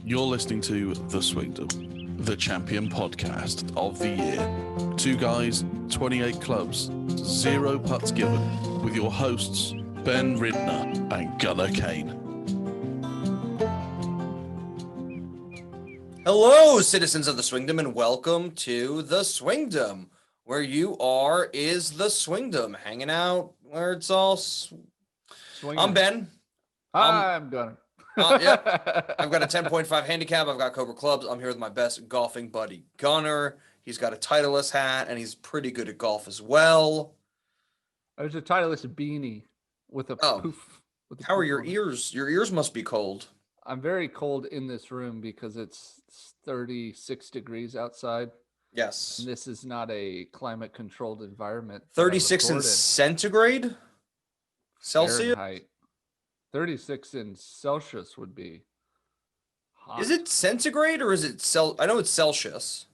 You're listening to The Swingdom, the champion podcast of the year. 2 guys, 28 clubs, 0 putts given, with your hosts, Ben Ridner and Gunnar Kane. Hello, citizens of the Swingdom, and welcome to The Swingdom. Where you are is The Swingdom, hanging out where it's all... I'm Ben. I'm Gunnar. Yep. I've got a 10.5 handicap. I've got Cobra clubs. I'm here with my best golfing buddy, Gunnar. He's got a Titleist hat, and he's pretty good at golf as well. There's a Titleist beanie with a poof. How are your ears? Your ears must be cold. I'm very cold in this room because it's 36 degrees outside. Yes. And this is not a climate-controlled environment. 36 in centigrade? Celsius? Fahrenheit. 36 in Celsius would be hot. Is it centigrade or is it I know it's Celsius.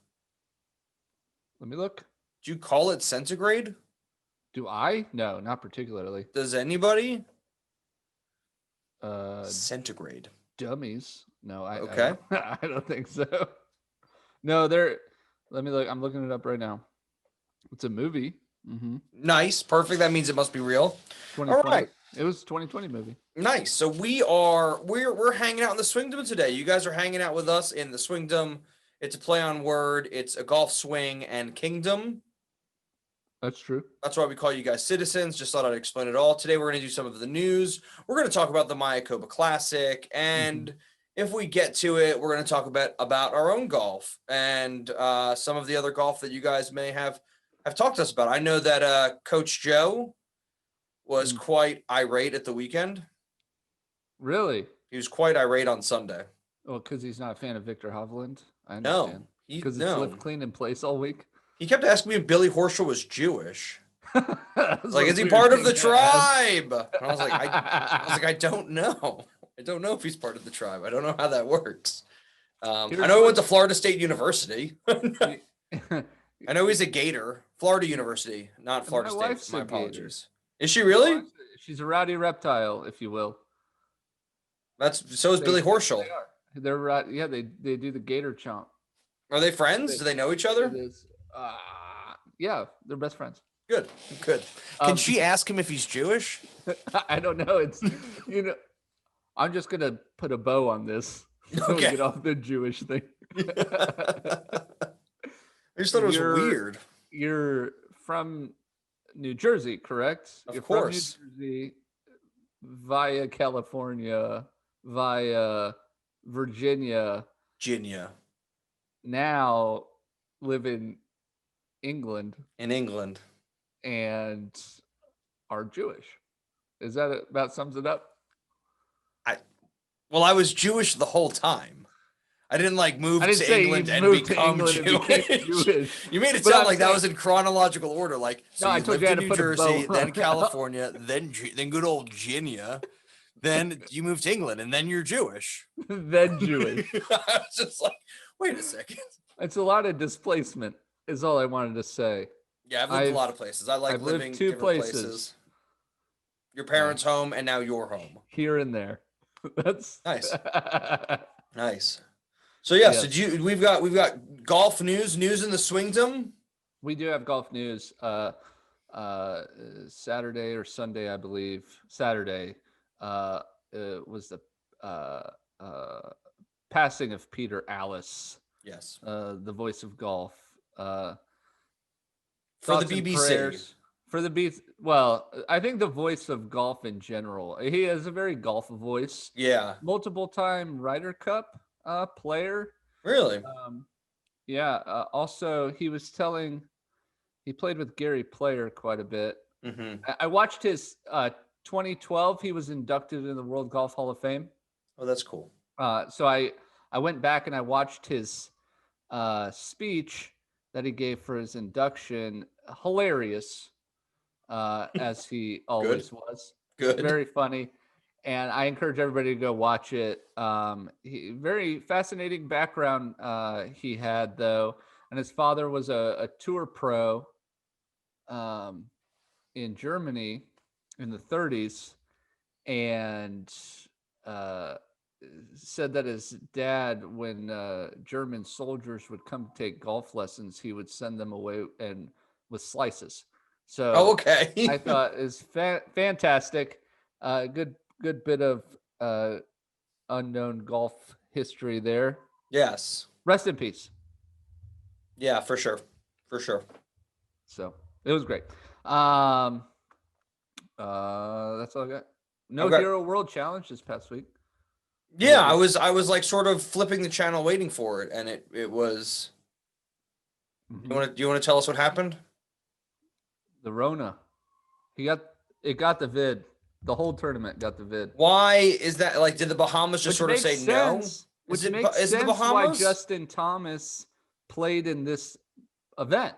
Let me look. Do you call it centigrade? Do I? No, not particularly. Does anybody? Centigrade. Dummies. No, okay. I don't think so. No, let me look. I'm looking it up right now. It's a movie. Mm-hmm. Nice. Perfect. That means it must be real. All right. It was a 2020 movie. Nice. So we're hanging out in the Swingdom today. You guys are hanging out with us in the Swingdom. It's a play on word. It's a golf swing and kingdom. That's true. That's why we call you guys citizens. Just thought I'd explain it all. Today we're going to do some of the news. We're going to talk about the Mayokoba Classic, and if we get to it, we're going to talk about our own golf and some of the other golf that you guys may have talked to us about. I know that Coach Joe was quite irate at the weekend. Really? He was quite irate on Sunday. Well, because he's not a fan of Victor Hovland. I No. understand. Because it's lived clean in place all week. He kept asking me if Billy Horschel was Jewish. I was like, is he part of the tribe? And I was like, I don't know. I don't know if he's part of the tribe. I don't know how that works. I know he went to Florida State University. I know he's a Gator. Florida University, not Florida State. My apologies. Is she really? She's a rowdy reptile, if you will. So is Billy Horschel. They're right. Yeah, they do the Gator chomp. Are they friends? Do they know each other? Yeah, they're best friends. Good. Can she ask him if he's Jewish? I don't know. It's I'm just gonna put a bow on this. So we get off the Jewish thing. I just thought it was weird. You're from New Jersey, correct? Of course. From New Jersey via California, via Virginia. Now live in England. And are Jewish. Is that about sums it up? I was Jewish the whole time. I didn't move to England and become Jewish. You made it sound like that was in chronological order. So you lived in New Jersey, then California, then good old Virginia. Then you moved to England, and then you're Jewish. Then Jewish. I was just like, wait a second. It's a lot of displacement, is all I wanted to say. Yeah, I've lived a lot of places. I like living two different places. Your parents' home, and now your home. Here and there. That's nice. Nice. So so we've got golf news in the Swingdom. We do have golf news. Saturday or Sunday, I believe. Saturday was the passing of Peter Allis. Yes. The voice of golf. For the BBC. Well, I think the voice of golf in general. He has a very golf voice. Yeah. Multiple-time Ryder Cup player. Really? Also, he played with Gary Player quite a bit. Mm-hmm. I watched his 2012. He was inducted in the World Golf Hall of Fame. Oh, that's cool. So I went back and I watched his speech that he gave for his induction. Hilarious, as he always was. Good. Very funny. And I encourage everybody to go watch it. Very fascinating background he had, though. And his father was a tour pro in Germany in the 30s. And said that his dad, when German soldiers would come take golf lessons, he would send them away and with slices. So Oh, okay. I thought is fantastic. Good bit of unknown golf history there. Yes. Rest in peace. Yeah, for sure. For sure. So it was great. That's all I got. No Okay. Hero World Challenge this past week. Yeah, I was like sort of flipping the channel waiting for it, and it was. Do you want to tell us what happened? The Rona. It got the vid. The whole tournament got the vid. Why is that? Like, did the Bahamas just sort of say no? Which makes sense why Justin Thomas played in this event.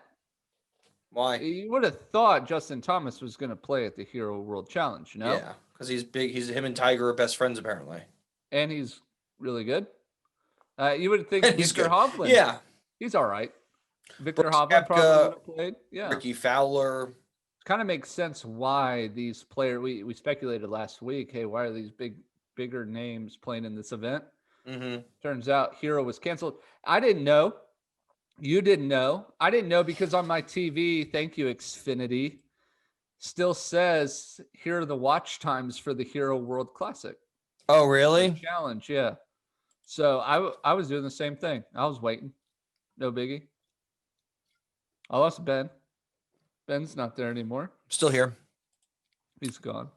Why? You would have thought Justin Thomas was going to play at the Hero World Challenge, you know? Yeah, because he's big. Him and Tiger are best friends, apparently. And he's really good. You would think he's Victor good. Hovland. Yeah. He's all right. Victor Brooks Hovland probably Koepka, would have played. Yeah. Ricky Fowler. Kind of makes sense why these players, we speculated last week, hey, why are these bigger names playing in this event? Mm-hmm. Turns out Hero was canceled. I didn't know. You didn't know. I didn't know because on my TV, thank you, Xfinity, still says here are the watch times for the Hero World Classic. Oh, really? Challenge, yeah. So I was doing the same thing. I was waiting. No biggie. I lost Ben. Ben's not there anymore. Still here. He's gone.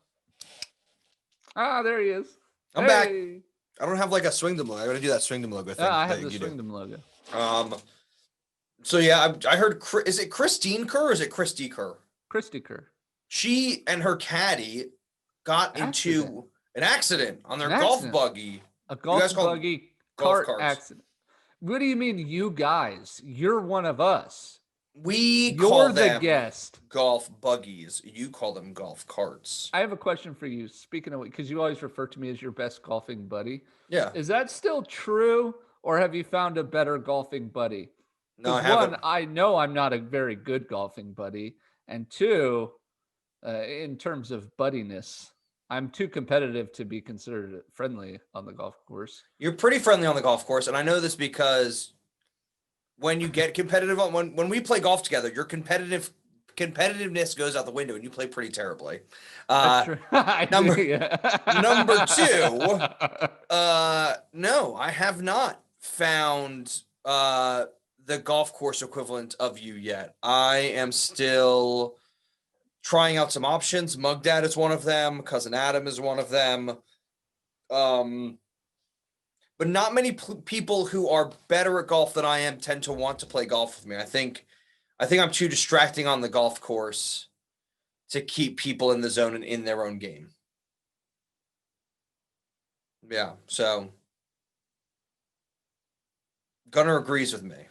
Ah, there he is. I'm back. I don't have like a Swingdom logo. I got to do that Swingdom logo thing. I have the Swingdom logo. So yeah, I heard. Is it Christine Kerr or is it Christy Kerr? Christy Kerr. She and her caddy got into an accident on their golf buggy. A golf buggy cart accident. What do you mean, you guys? You're one of us. You're the guest. Golf buggies. You call them golf carts. I have a question for you. Speaking of, because you always refer to me as your best golfing buddy. Yeah. Is that still true, or have you found a better golfing buddy? No, I haven't. One, I know I'm not a very good golfing buddy, and two, in terms of buddiness, I'm too competitive to be considered friendly on the golf course. You're pretty friendly on the golf course, and I know this because when you get competitive when we play golf together, your competitiveness goes out the window, and you play pretty terribly. That's true. Number two, no, I have not found the golf course equivalent of you yet. I am still trying out some options. Mug Dad is one of them. Cousin Adam is one of them. But not many people who are better at golf than I am tend to want to play golf with me. I think I'm too distracting on the golf course to keep people in the zone and in their own game. Yeah, so Gunnar agrees with me.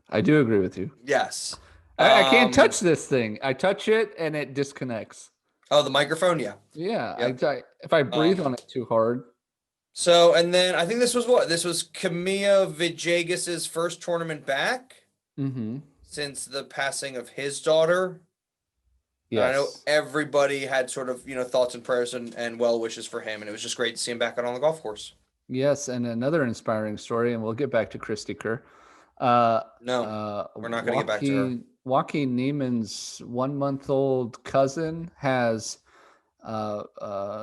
I do agree with you. Yes. I can't touch this thing. I touch it and it disconnects. Oh, the microphone? Yeah. Yeah. Yep. If I breathe on it too hard. So, and then I think this was Camilla Vijagis's first tournament back since the passing of his daughter. Yes. I know everybody had sort of, thoughts and prayers and well wishes for him. And it was just great to see him back out on the golf course. Yes. And another inspiring story, and we'll get back to Christy Kerr. No, we're not going to get back to her. Joaquin Neiman's 1-month-old cousin has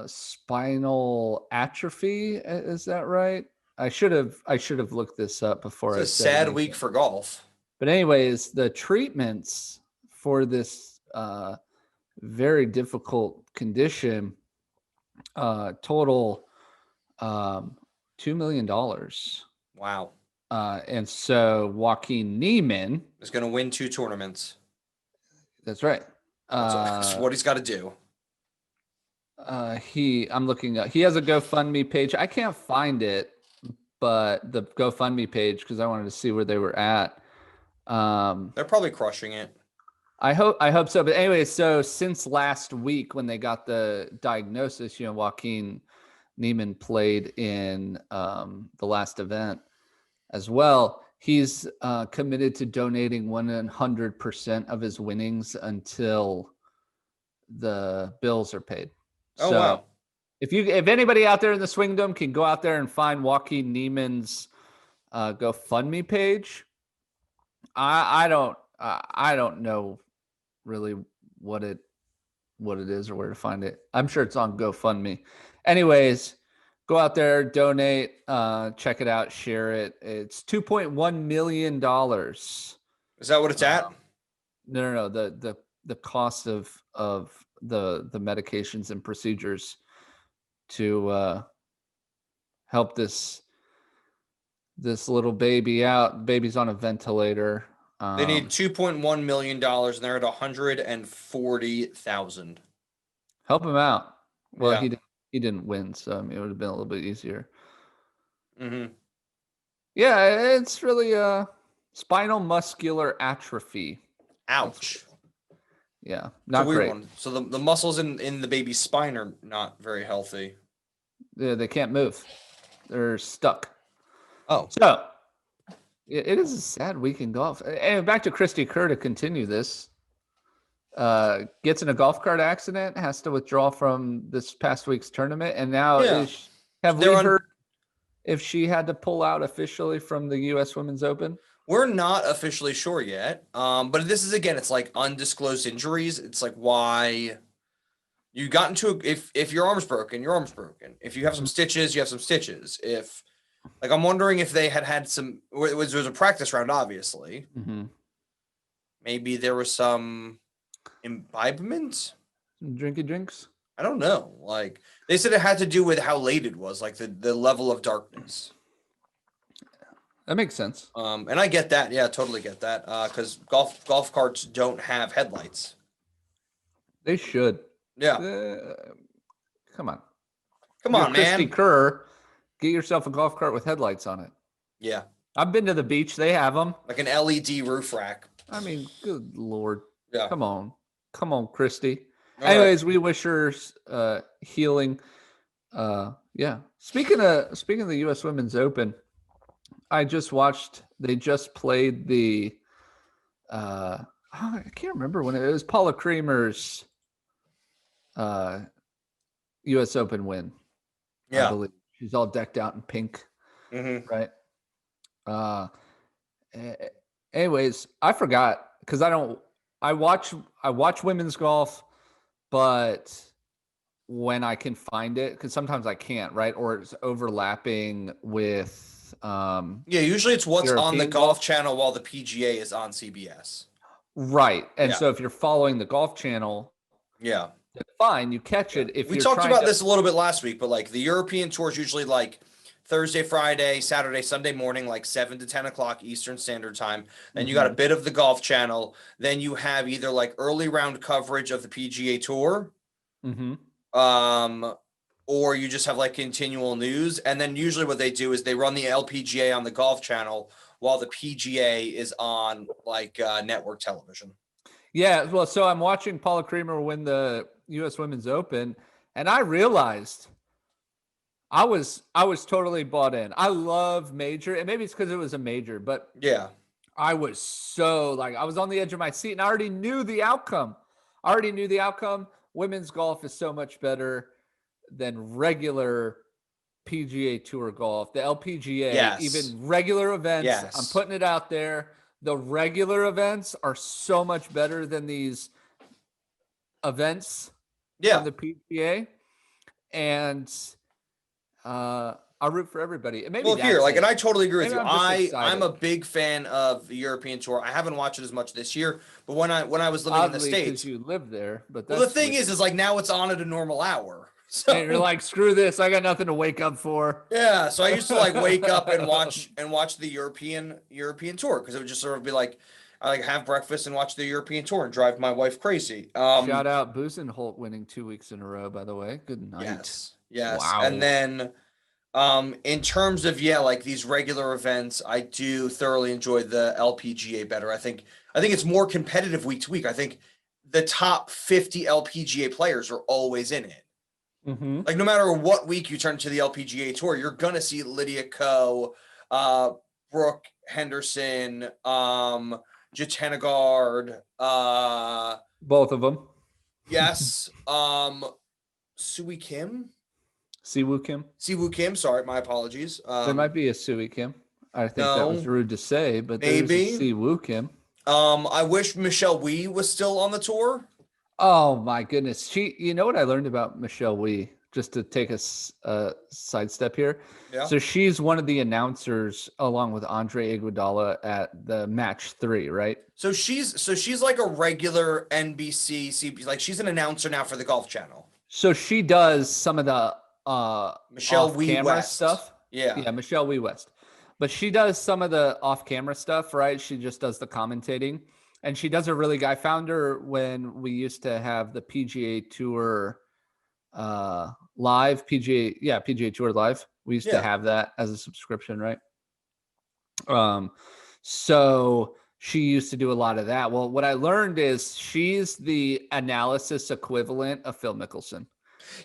spinal atrophy. Is that right? I should have looked this up before. It's a sad week for golf. But anyways, the treatments for this very difficult condition total $2 million. Wow. And so Joaquin Neiman is going to win 2 tournaments. That's right. That's what he's got to do. I'm looking up. He has a GoFundMe page. I can't find it, but the GoFundMe page, because I wanted to see where they were at. They're probably crushing it. I hope so. But anyway, so since last week when they got the diagnosis, Joaquin Neiman played in the last event as well. He's committed to donating 100% of his winnings until the bills are paid. Oh, So wow. if anybody out there in the Swingdom can go out there and find Joaquin Neiman's GoFundMe page, I don't know really what it is or where to find it. I'm sure it's on GoFundMe. Anyways, go out there, donate, check it out, share it. It's $2.1 million. Is that what it's at? No. The cost of the medications and procedures to help this little baby out. Baby's on a ventilator. They need $2.1 million, and they're at 140,000. Help him out. Well, Yeah. he didn't win, so I mean, it would have been a little bit easier. Mm-hmm. Yeah, it's really spinal muscular atrophy. Ouch. Yeah, not weird great. One. So the muscles in the baby's spine are not very healthy. They can't move. They're stuck. Oh. So it is a sad week in golf. And back to Christy Kerr to continue this. Gets in a golf cart accident, has to withdraw from this past week's tournament, and now have we heard if she had to pull out officially from the U.S. Women's Open? We're not officially sure yet, but this is, again, it's like undisclosed injuries. It's like why you got into if your arm's broken, your arm's broken. If you have some stitches, you have some stitches. If like I'm wondering if they had some. It was a practice round, obviously. Mm-hmm. Maybe there was some imbibement, drinky drinks. I don't know. Like they said, it had to do with how late it was, like the level of darkness. That makes sense. And I get that. Yeah, totally get that. Because golf carts don't have headlights. They should. Yeah. Come on. Come on, man. Christy Kerr, get yourself a golf cart with headlights on it. Yeah. I've been to the beach. They have them. Like an LED roof rack. I mean, good Lord. Yeah. Come on, Christy. All Anyways, we wish her healing. Yeah. Speaking of the U.S. Women's Open, I just watched. They just played the. I can't remember when it was. Paula Creamer's U.S. Open win. Yeah. I believe she's all decked out in pink. Mm-hmm. Right. Anyways, I forgot because I watch women's golf, but when I can find it, because sometimes I can't, right? Or it's overlapping with usually it's what's European on the golf channel while the PGA is on CBS. Right. And so if you're following the golf channel, yeah, fine, you catch it. If we talked about this a little bit last week, but like the European tour is usually like Thursday, Friday, Saturday, Sunday morning, like 7 to 10 o'clock Eastern Standard Time. Then you got a bit of the golf channel. Then you have either like early round coverage of the PGA Tour, or you just have like continual news. And then usually what they do is they run the LPGA on the golf channel while the PGA is on like network television. Yeah, well, so I'm watching Paula Creamer win the U.S. Women's Open, and I realized I was totally bought in. I love major, and maybe it's because it was a major, but yeah, I was so like I was on the edge of my seat, and I already knew the outcome. Women's golf is so much better than regular PGA Tour golf. The LPGA, even regular events. I'm putting it out there. The regular events are so much better than these events from the PGA, and I root for everybody. And maybe and I totally agree with you. I'm a big fan of the European Tour. I haven't watched it as much this year, but when I was living in the States, you live there. But the thing is like now it's on at a normal hour. So and you're like, screw this! I got nothing to wake up for. Yeah, so I used to like wake up and watch the European Tour because it would just sort of be like I like have breakfast and watch the European Tour and drive my wife crazy. Shout out Busenholt winning 2 weeks in a row, by the way. Good night. Yes. Wow. And then in terms of like these regular events, I do thoroughly enjoy the LPGA better. I think it's more competitive week to week. I think the top 50 LPGA players are always in it. Like no matter what week you turn to the LPGA Tour, you're gonna see Lydia Ko, Brooke Henderson, Jatena, both of them. Yes. Sui Kim? Siwoo Kim? Siwoo Kim, sorry, my apologies. There might be a Sui Kim. I think that was no, rude to say, but maybe. there's a Siwoo Kim. I wish Michelle Wee was still on the tour. Oh my goodness. You know what I learned about Michelle Wee, just to take a sidestep here. Yeah. So she's one of the announcers along with Andre Iguodala at the match 3, right? So she's like a regular NBC CP, like she's an announcer now for the Golf Channel. So she does some of the Michelle Wee off-camera West stuff. Yeah, Michelle Wee West. But she does some of the off-camera stuff, right? She just does the commentating. And she does a really good. I found her when we used to have the PGA Tour live. PGA Tour live. We used to have that as a subscription, right? So she used to do a lot of that. Well, what I learned is she's the analysis equivalent of Phil Mickelson.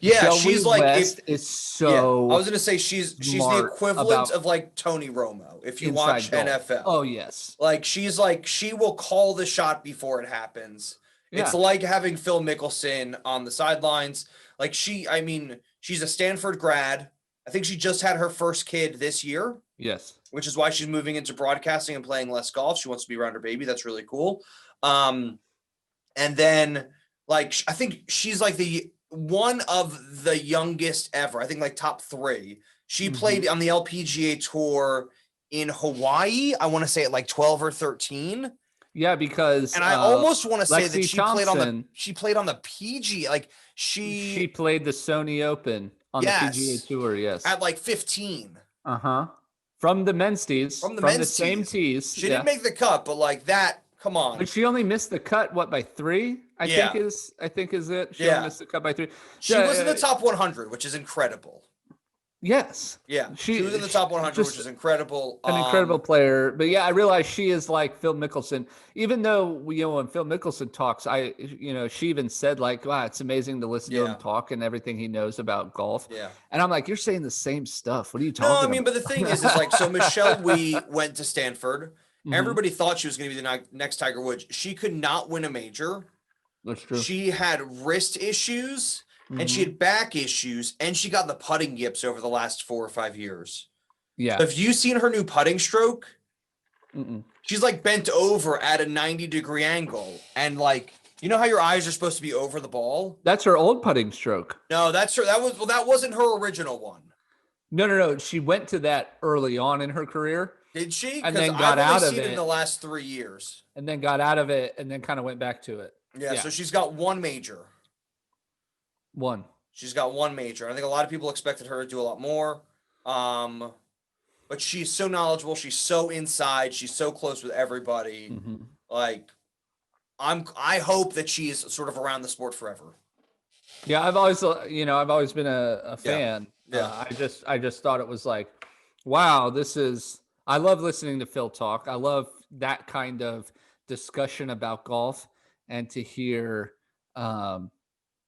Yeah, Michelle she's Wee like West is so. I was gonna say she's the equivalent of like Tony Romo if you watch golf. NFL. Oh yes, like she will call the shot before it happens. Yeah. It's like having Phil Mickelson on the sidelines. Like she's a Stanford grad. I think she just had her first kid this year. Yes, which is why she's moving into broadcasting and playing less golf. She wants to be around her baby. That's really cool. And then like I think she's like the one of the youngest ever. I think like top 3. She played on the LPGA tour in Hawaii. I want to say at like 12 or 13. Yeah, because I almost want to say that she played on the PGA. Like she played the Sony Open on the PGA tour. Yes, at like 15. From the men's tees. From the same tees. She didn't make the cut, but like that. Come on. But she only missed the cut, by 3? I think is it. She only missed the cut by 3. She was in the top 100, which is incredible. Yes. Yeah. She was in the top 100, which is incredible. An incredible player. But yeah, I realize she is like Phil Mickelson. Even though, when Phil Mickelson talks, she even said like, wow, it's amazing to listen to him talk and everything he knows about golf. Yeah. And I'm like, you're saying the same stuff. What are you talking about? But the thing is like, so Michelle Wee went to Stanford. Everybody thought she was going to be the next Tiger Woods. She could not win a major. That's true. She had wrist issues and she had back issues and she got the putting yips over the last 4 or 5 years. Yeah. So have you seen her new putting stroke? She's like bent over at a 90-degree angle. And like, you know how your eyes are supposed to be over the ball? That's her old putting stroke. No, that's her. That wasn't her original one. No. She went to that early on in her career. Did she? And then got out of it in the last 3 years. And then got out of it and then kind of went back to it. Yeah, so she's got 1 major. She's got 1 major. I think a lot of people expected her to do a lot more. But she's so knowledgeable. She's so inside. She's so close with everybody. Like, I hope that she's sort of around the sport forever. Yeah, I've always been a fan. Yeah. I just thought it was like, wow, I love listening to Phil talk. I love that kind of discussion about golf, and to hear,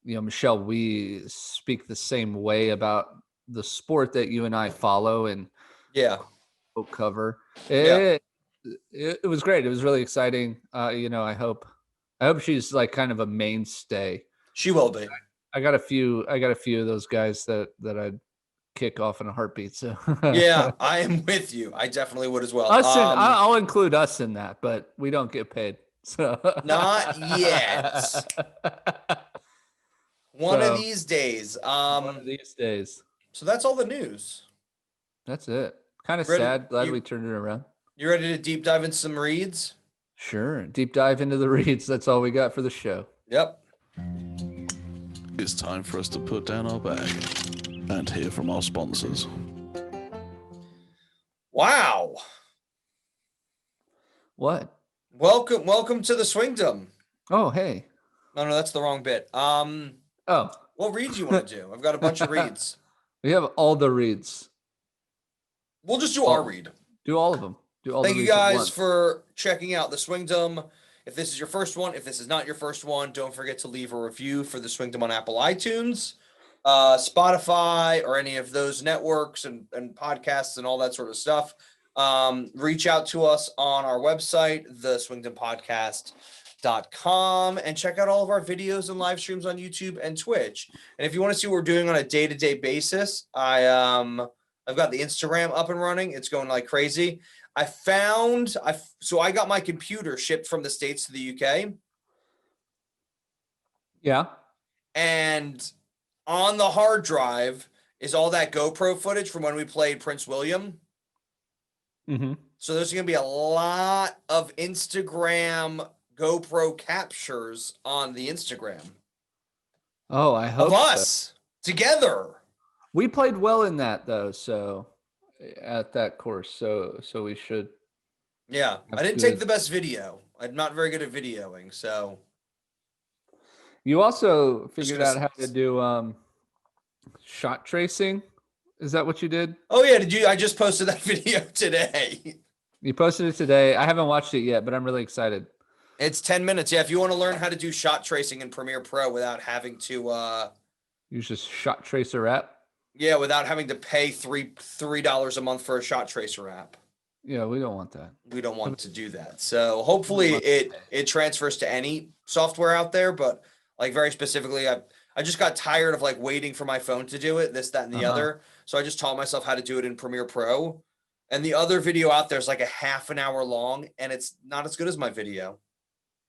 Michelle Wee speak the same way about the sport that you and I follow and cover. It was great. It was really exciting. I hope she's like kind of a mainstay. She will be. I got a few of those guys that I'd kick off in a heartbeat. So yeah, I am with you. I definitely would as well. I'll include us in that, but we don't get paid. So not yet. One of these days. One of these days. So that's all the news. That's it. Kind of sad. Glad we turned it around. You ready to deep dive into some reads? Sure. Deep dive into the reads. That's all we got for the show. Yep. It's time for us to put down our bag and hear from our sponsors. Wow. What? Welcome to the Swingdom. Oh, hey. No, that's the wrong bit. What reads you want to do? I've got a bunch of reads. We have all the reads. We'll just do our read. Do all of them. Thank you guys for checking out the Swingdom. If this is your first one, if this is not your first one, don't forget to leave a review for the Swingdom on Apple iTunes, Spotify, or any of those networks and podcasts and all that sort of stuff. Reach out to us on our website, theswingdompodcast.com. untitled.com, and check out all of our videos and live streams on YouTube and Twitch. And if you want to see what we're doing on a day-to-day basis, I've got the Instagram up and running. It's going like crazy. So I got my computer shipped from the States to the UK. Yeah. And on the hard drive is all that GoPro footage from when we played Prince William. Mm-hmm. So there's going to be a lot of Instagram GoPro captures on the Instagram. Oh, I hope of us together. We played well in that though, so at that course, so we should. Yeah, I didn't take the best video. I'm not very good at videoing, so. You also figured out how to do shot tracing. Is that what you did? Oh yeah, did you? I just posted that video today. You posted it today. I haven't watched it yet, but I'm really excited. It's 10 minutes. Yeah, if you want to learn how to do shot tracing in Premiere Pro without having to use this shot tracer app. Yeah, without having to pay $3 a month for a shot tracer app. Yeah, we don't want that. We don't want to do that. So hopefully it transfers to any software out there, but like very specifically, I just got tired of like waiting for my phone to do it, this, that, and the other. So I just taught myself how to do it in Premiere Pro. And the other video out there is like a half an hour long, and it's not as good as my video.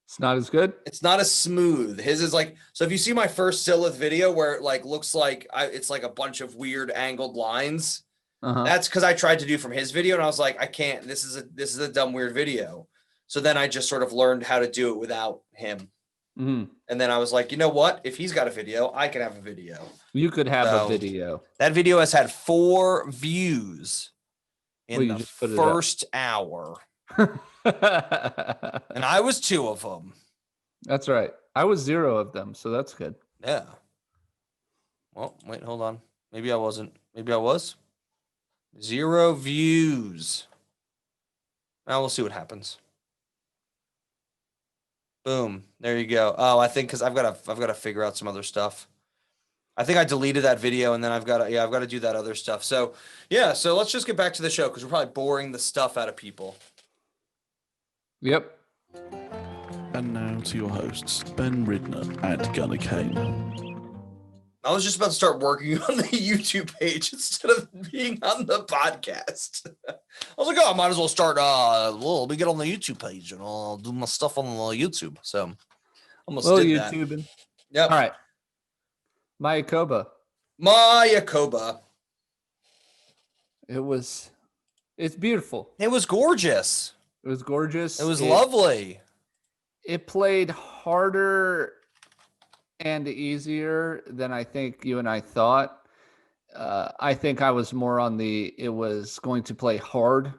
It's not as good? It's not as smooth. His is like, so if you see my first Silith video where it like looks like it's like a bunch of weird angled lines, that's because I tried to do from his video, and I was like, I can't, this is a dumb, weird video. So then I just sort of learned how to do it without him. Mm-hmm. And then I was like, you know what? If he's got a video, I can have a video. You could have a video. That video has had 4 views in the just first hour. And I was 2 of them. That's right. I was 0 of them, so that's good. Yeah. Well, wait, hold on. Maybe I wasn't. Maybe I was. 0 views. Now we'll see what happens. Boom. There you go. Oh, I think because I've got to figure out some other stuff. I think I deleted that video, and then I've got to do that other stuff. So yeah, so let's just get back to the show because we're probably boring the stuff out of people. Yep. And now to your hosts, Ben Ridner and Gunnar Kane. I was just about to start working on the YouTube page instead of being on the podcast. I was like, oh, I might as well start. Let me get on the YouTube page and I'll do my stuff on the YouTube. So I almost did YouTubing. that. Yep. All right. Mayokoba. It's beautiful. It was gorgeous. It was gorgeous. It was lovely. It played harder and easier than I think you and I thought. I think I was more on it was going to play hard,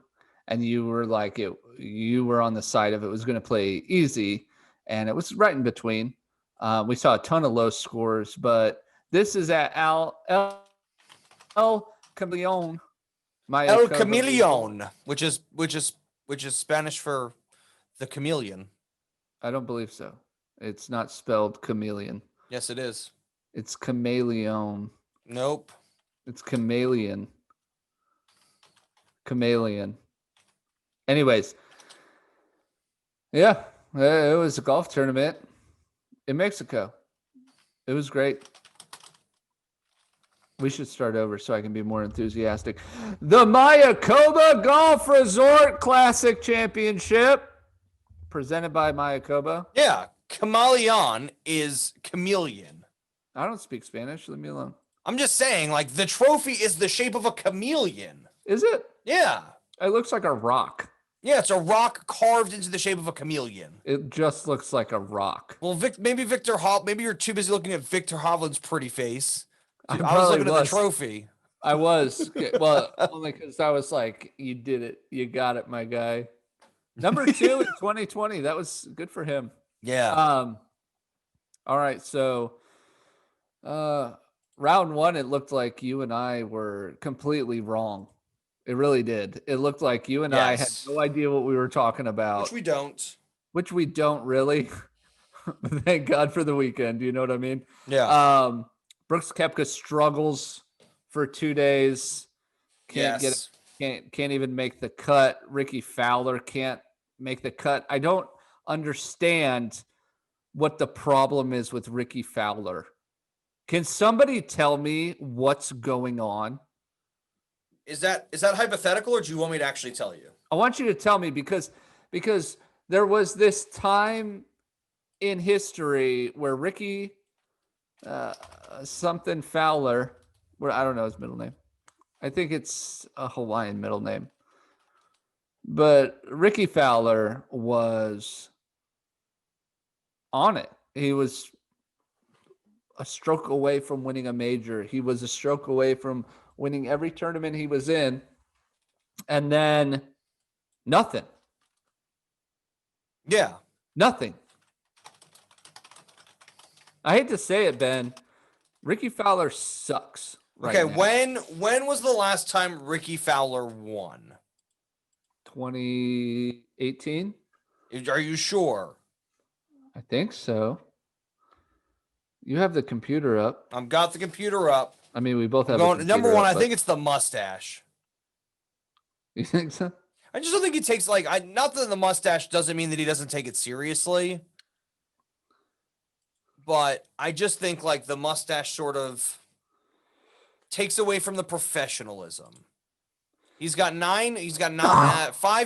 and you were like you were on the side of it was going to play easy, and it was right in between. We saw a ton of low scores, but this is at El Chameleon. El Chameleon, which is Spanish for the chameleon. I don't believe so. It's not spelled chameleon. Yes, it is. It's chameleon. Nope. It's chameleon. Chameleon. Anyways, yeah, it was a golf tournament in Mexico. It was great. We should start over so I can be more enthusiastic. The Mayokoba Golf Resort Classic Championship, presented by Mayokoba. Yeah, Chameleon is chameleon. I don't speak Spanish. Leave me alone. I'm just saying, like, the trophy is the shape of a chameleon. Is it? Yeah. It looks like a rock. Yeah, it's a rock carved into the shape of a chameleon. It just looks like a rock. Well, maybe maybe you're too busy looking at Victor Hovland's pretty face. I was looking at the trophy. I was. Well, only because I was like, you did it. You got it, my guy. Number 2 in 2020. That was good for him. Yeah. All right. So, round 1, it looked like you and I were completely wrong. It really did. It looked like you and I had no idea what we were talking about. Which we don't really. Thank God for the weekend. You know what I mean? Yeah. Brooks Koepka struggles for 2 days. Can't even make the cut. Ricky Fowler can't make the cut. understand what the problem is with Ricky Fowler. Can somebody tell me what's going on? Is that hypothetical, or do you want me to actually tell you? I want you to tell me because there was this time in history where Ricky something Fowler, where I don't know his middle name. I think it's a Hawaiian middle name. But Ricky Fowler was on it. He was a stroke away from winning a major. He was a stroke away from winning every tournament he was in. And then nothing. Yeah. Nothing. I hate to say it, Ben. Ricky Fowler sucks. Okay, now. when was the last time Ricky Fowler won? 2018? Are you sure? I think so. You have the computer up. I've got the computer up. I mean, we both have number one, I think it's the mustache. You think so? I just don't think he takes not that the mustache doesn't mean that he doesn't take it seriously. But I just think the mustache sort of takes away from the professionalism. He's got 5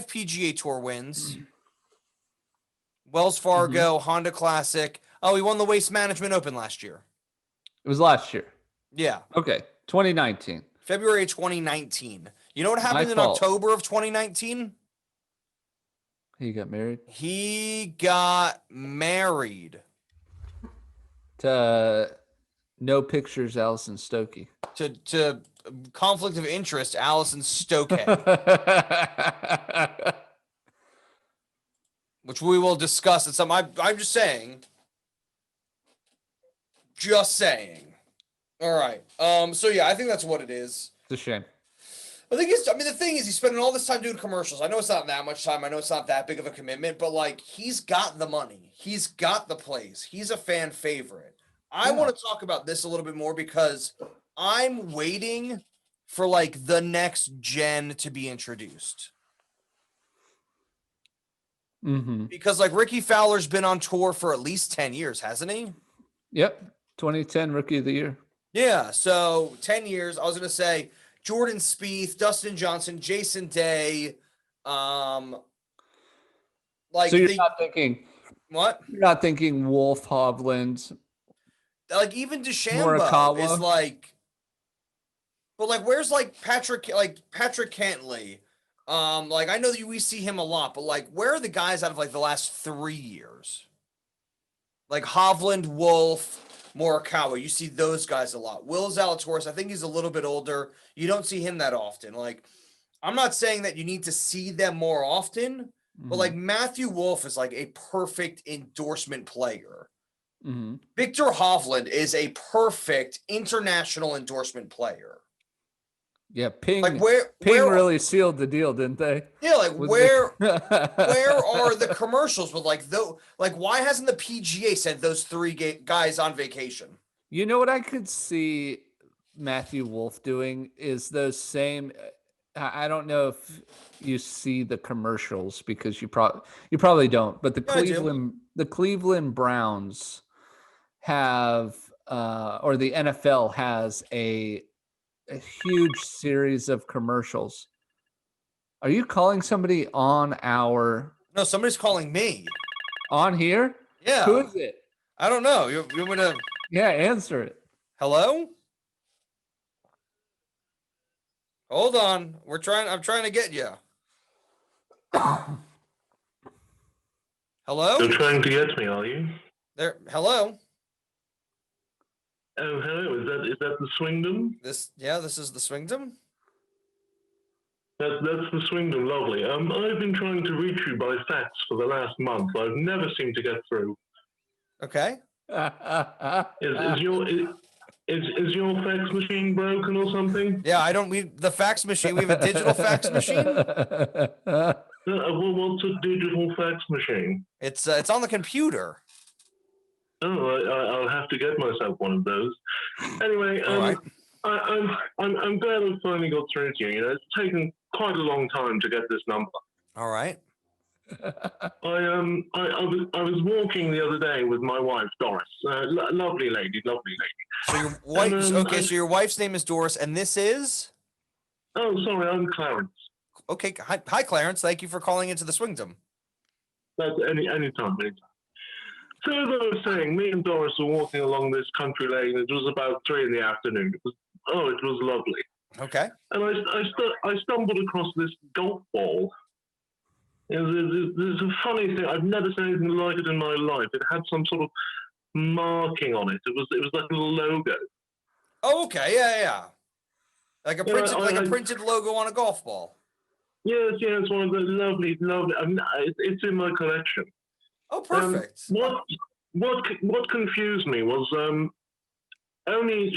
PGA Tour wins. Wells Fargo, Honda Classic. Oh, he won the Waste Management Open last year. It was last year. Yeah. Okay, 2019. February 2019. You know what happened in October of 2019? He got married? He got married. To no pictures, Allison Stokey. To conflict of interest, Allison Stokey. Which we will discuss at some. I'm just saying. Just saying. All right. So yeah, I think that's what it is. It's a shame. The thing is, he's spending all this time doing commercials. I know it's not that much time. I know it's not that big of a commitment, but he's got the money. He's got the place. He's a fan favorite. I want to talk about this a little bit more because I'm waiting for the next gen to be introduced. Mm-hmm. Because Ricky Fowler's been on tour for at least 10 years, hasn't he? Yep. 2010 Rookie of the Year. Yeah. So 10 years. I was going to say Jordan Spieth, Dustin Johnson, Jason Day. So you're not thinking what? You're not thinking Wolf, Hovland. Even DeChambeau is but where's Patrick Cantley? I know that we see him a lot, but where are the guys out of the last 3 years? Hovland, Wolf, Morikawa. You see those guys a lot. Will Zalatoris, I think he's a little bit older. You don't see him that often. I'm not saying that you need to see them more often, but Matthew Wolf is a perfect endorsement player. Mm-hmm. Victor Hovland is a perfect international endorsement player. Yeah, Ping. Where really sealed the deal, didn't they? Yeah, where are the commercials with why hasn't the PGA sent those 3 guys on vacation? You know what I could see Matthew Wolf doing is those same. I don't know if you see the commercials because you probably don't, but the Cleveland Browns have or the NFL has a huge series of commercials. Are you calling somebody on our? No, somebody's calling me. On here? Yeah. Who is it? I don't know. You want to? Yeah, answer it. Hello? Hold on. I'm trying to get you. Hello? You're trying to get me, are you? There. Hello? Oh, hello. Is that the Swingdom? This is the Swingdom. That's the Swingdom. Lovely. I've been trying to reach you by fax for the last month. I've never seemed to get through. Okay. Is your fax machine broken or something? Yeah, the fax machine. We have a digital fax machine. What's a digital fax machine? It's on the computer. Oh, I'll have to get myself one of those. Anyway, All right. I'm glad I finally got through to you. It's taken quite a long time to get this number. All right. I was walking the other day with my wife Doris, lovely lady. So your wife, And, so your wife's name is Doris, and this is. Oh, sorry, I'm Clarence. Okay, hi, Clarence. Thank you for calling into the Swingdom. That's anytime. So as I was saying, me and Doris were walking along this country lane. It was about 3 PM. It was lovely. Okay. And I stumbled across this golf ball. There's a funny thing. I've never seen anything like it in my life. It had some sort of marking on it. It was like a little logo. Oh, okay. Yeah. Like a printed logo on a golf ball. Yes, it's one of the lovely. It's in my collection. Oh, perfect. What confused me was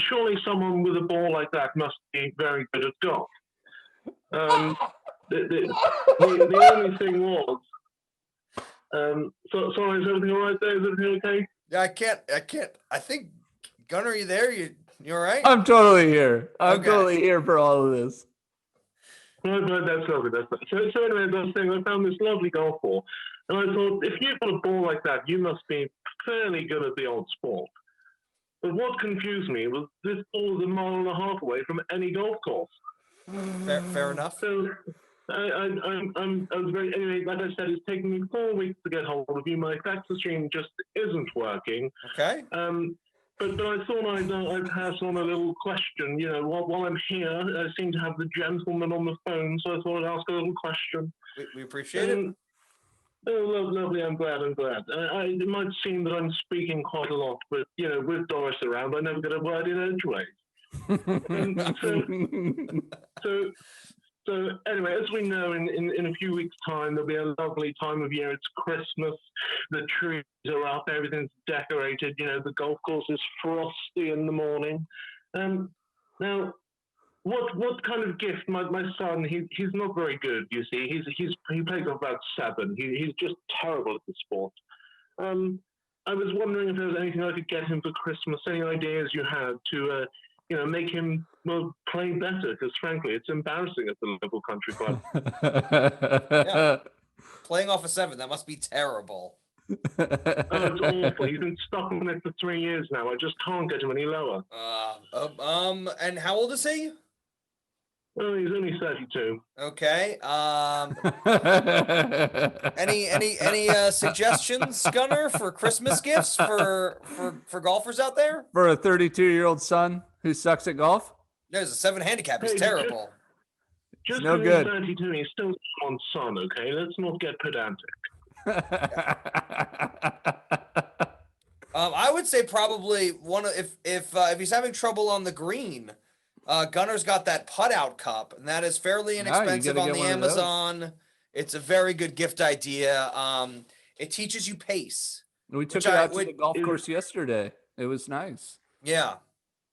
surely someone with a ball like that must be very good at golf. The only thing was, so sorry, is everything all right there? Is everything okay? Yeah, I can't. I think, Gunnar, are you there? You all right? I'm totally here. I'm Okay. totally here for all of this. Right, that's lovely. So anyway, as I was saying, I found this lovely golf ball, and I thought, if you've got a ball like that, you must be fairly good at the old sport. But what confused me was this ball was 1.5 miles away from any golf course. Fair enough. So I was very, anyway, like I said, it's taken me 4 weeks to get hold of you. My fax machine just isn't working. Okay. But I thought I'd pass on a little question. While I'm here, I seem to have the gentleman on the phone, so I thought I'd ask a little question. We appreciate it. Oh, lovely. I'm glad. It might seem that I'm speaking quite a lot, but, with Doris around, I never get a word in edgeways. So anyway, as we know, in a few weeks' time, there'll be a lovely time of year. It's Christmas. The trees are up. Everything's decorated. The golf course is frosty in the morning. Now, what kind of gift? My son, he's not very good. You see, he plays off about 7. He's just terrible at the sport. I was wondering if there was anything I could get him for Christmas. Any ideas you had to make him play better? Because frankly, it's embarrassing at the local country club. Yeah. Playing off a 7, that must be terrible. Oh, it's awful. He's been stuck on it for 3 years now. I just can't get him any lower. And how old is he? Oh, he's only 32. Okay. Any suggestions, Gunnar, for Christmas gifts for golfers out there? For a 32-year-old son who sucks at golf? There's a 7 handicap. It's terrible. Just no good. 32, he's still on son, okay? Let's not get pedantic. I would say probably if he's having trouble on the green, Gunnar's got that putt-out cup, and that is fairly inexpensive on the Amazon. It's a very good gift idea. It teaches you pace. We took it out to the golf course yesterday. It was nice. Yeah.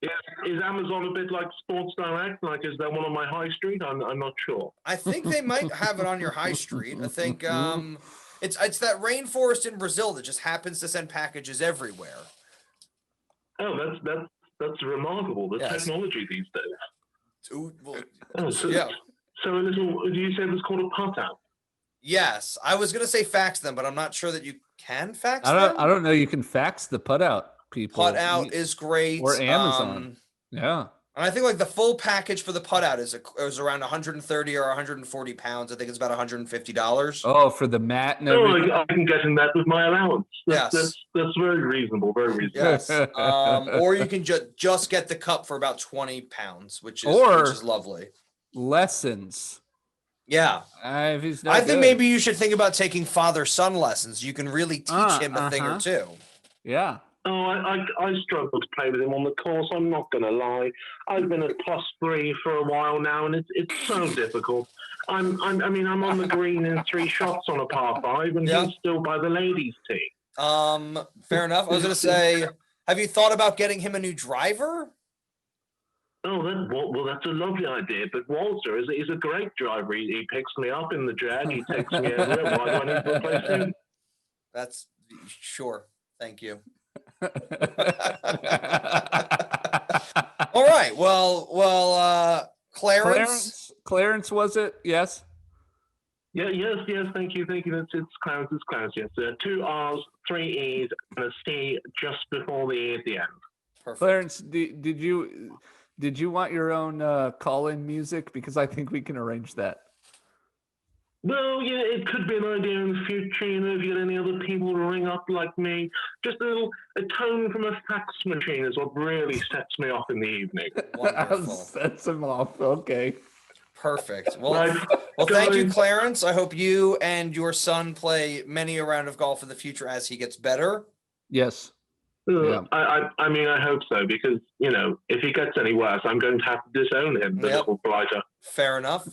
Is Amazon a bit like Sports Direct? Like, is there one on my high street? I'm not sure. I think they might have it on your high street. I think it's that rainforest in Brazil that just happens to send packages everywhere. Oh, that's remarkable. The technology these days. Ooh, well, yeah. So a little. Do you say it was called a putt out? Yes, I was gonna say fax them, but I'm not sure that you can fax them. I don't know. You can fax the putt out. People putt out is great, or Amazon. Yeah, and I think like the full package for the putt out is around 130 or 140 pounds. I think it's about $150. Oh, for the mat and everything. I can get in that with my allowance. That's very reasonable. Very reasonable. Yes. Or you can just get the cup for about 20 pounds, which is lovely. Lessons. Yeah. I think maybe you should think about taking father-son lessons. You can really teach him a thing or two. Yeah. Oh, I struggle to play with him on the course. I'm not going to lie. I've been at +3 for a while now, and it's so difficult. I'm on the green in 3 shots on a par 5, and he's still by the ladies' tee. Fair enough. I was going to say, have you thought about getting him a new driver? Oh, that's a lovely idea. But Walter is a great driver. He picks me up in the Jag. He takes me everywhere. Why do I need to replace him? That's sure. Thank you. All right. Well, Clarence was it? Yes. Yeah, yes, thank you. It's Clarence, yes. 2 R's, 3 E's, and a C just before the E at the end. Perfect. Clarence, did you want your own call-in music? Because I think we can arrange that. Well, yeah, it could be an idea in the future, if you get any other people to ring up like me. Just a tone from a fax machine is what really sets me off in the evening. Wonderful. Sets him off. Okay. Perfect. Well, Right, thank you, guys. Clarence. I hope you and your son play many a round of golf in the future as he gets better. Yes. Yeah. I mean, I hope so, because, if he gets any worse, I'm going to have to disown him, the little blighter. Fair enough.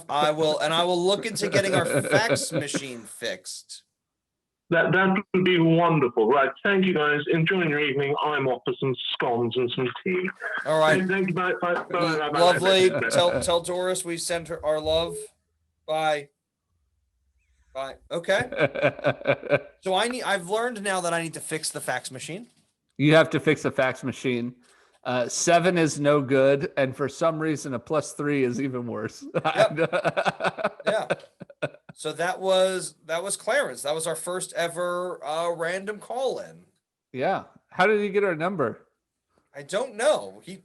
I will look into getting our fax machine fixed. That would be wonderful. Right. Thank you, guys. Enjoy your evening. I'm off for some scones and some tea. All right. Thank you. Bye. Lovely. Tell Doris we send her our love. Bye. Okay. So I've learned now that I need to fix the fax machine. You have to fix the fax machine. 7 is no good, and for some reason, a +3 is even worse. Yep. Yeah. So that was Clarence. That was our first ever random call in. Yeah. How did he get our number? I don't know. He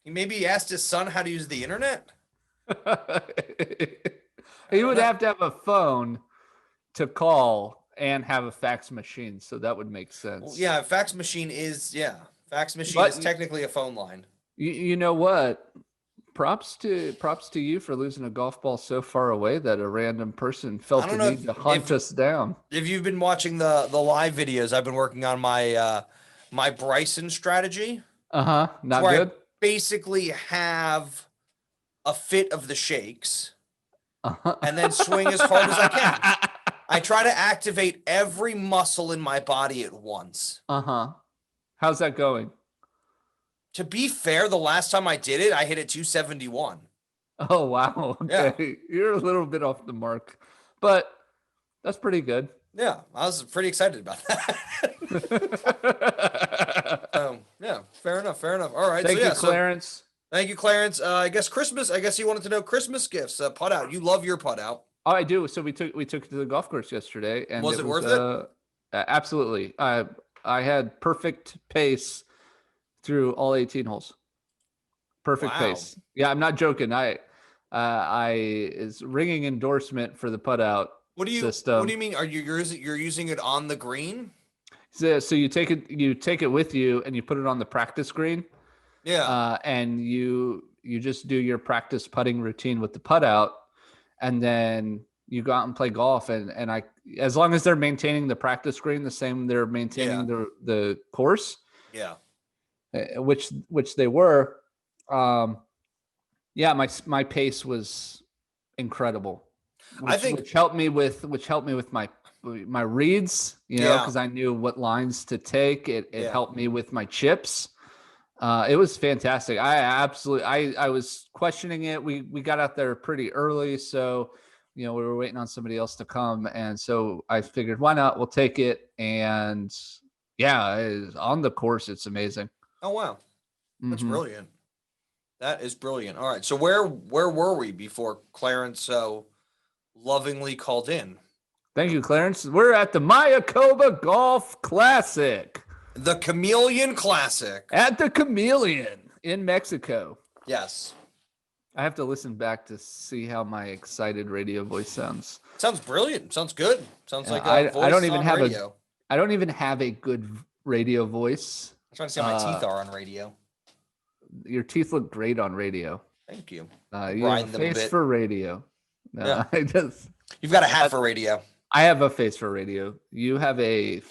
maybe asked his son how to use the internet. He would have to have a phone to call and have a fax machine, so that would make sense. Well, yeah, fax machine is technically a phone line. You know what? Props to you for losing a golf ball so far away that a random person felt the need to hunt us down. If you've been watching the live videos, I've been working on my my Bryson strategy. Not good. I basically have a fit of the shakes and then swing as hard as I can. I try to activate every muscle in my body at once. How's that going? To be fair, the last time I did it, I hit it 271. Oh, wow. Okay. Yeah. You're a little bit off the mark, but that's pretty good. Yeah. I was pretty excited about that. Yeah, fair enough. All right. Thank you, Clarence. Thank you, Clarence. I guess you wanted to know Christmas gifts. Putt out. You love your putt out. Oh, I do. So we took it to the golf course yesterday, and was it worth it? Absolutely. I had perfect pace through all 18 holes. Perfect pace. Yeah, I'm not joking. I is ringing endorsement for the putt out system. What do you mean? You're using it on the green? So you take it with you and you put it on the practice green. Yeah. And you just do your practice putting routine with the putt out, and then you go out and play golf. And as long as they're maintaining the practice green the same, they're maintaining the course. Yeah. Which they were. My pace was incredible. Which helped me with my reads, because I knew what lines to take. It helped me with my chips. It was fantastic. I was questioning it. We got out there pretty early, so we were waiting on somebody else to come, and so I figured, why not? We'll take it. And on the course, it's amazing. Oh wow, that's brilliant. That is brilliant. All right, so where were we before Clarence so lovingly called in? Thank you, Clarence. We're at the Mayokoba Golf Classic. The Chameleon Classic. At the Chameleon in Mexico. Yes. I have to listen back to see how my excited radio voice sounds. Sounds brilliant. Sounds good. Sounds like a voice on radio. I don't even have a good radio voice. I'm trying to see how my teeth are on radio. Your teeth look great on radio. Thank you. You have a face for radio. Yeah. You've got a hat for radio. I have a face for radio. You have a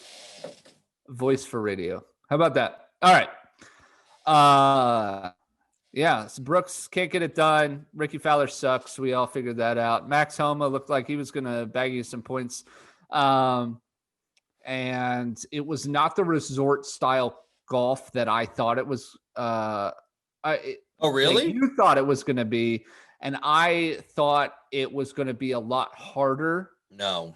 voice for radio. How about that? All right. So Brooks can't get it done. Ricky Fowler sucks. We all figured that out. Max Homa looked like he was going to bag you some points. And it was not the resort style golf that I thought it was. Oh, really? You thought it was going to be, and I thought it was going to be a lot harder. No.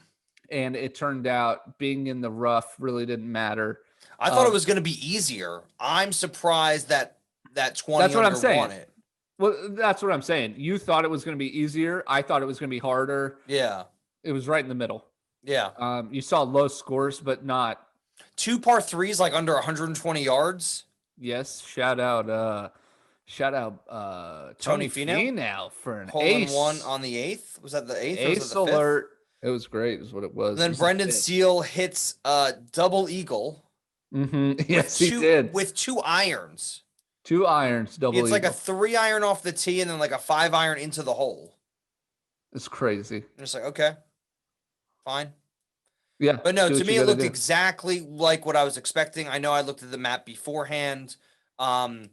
And it turned out being in the rough really didn't matter. I thought it was going to be easier. I'm surprised that 20 that's what I'm saying. won it. Well, that's what I'm saying. You thought it was going to be easier. I thought it was going to be harder. Yeah. It was right in the middle. Yeah. You saw low scores, but not. 2 par threes, like under 120 yards. Yes. Shout out Tony Finau for an hole ace. in one on the 8th. Was that the 8th? Ace or was that the 5th? alert. It was great, is what it was. And then Brendan Steele hits a double eagle. Yes, he did. With 2 irons. 2 irons, double It's eagle. like a 3 iron off the tee and then like a 5 iron into the hole. It's crazy. And it's like, okay, fine. Yeah. But no, to me, it looked exactly like what I was expecting. I know I looked at the map beforehand. A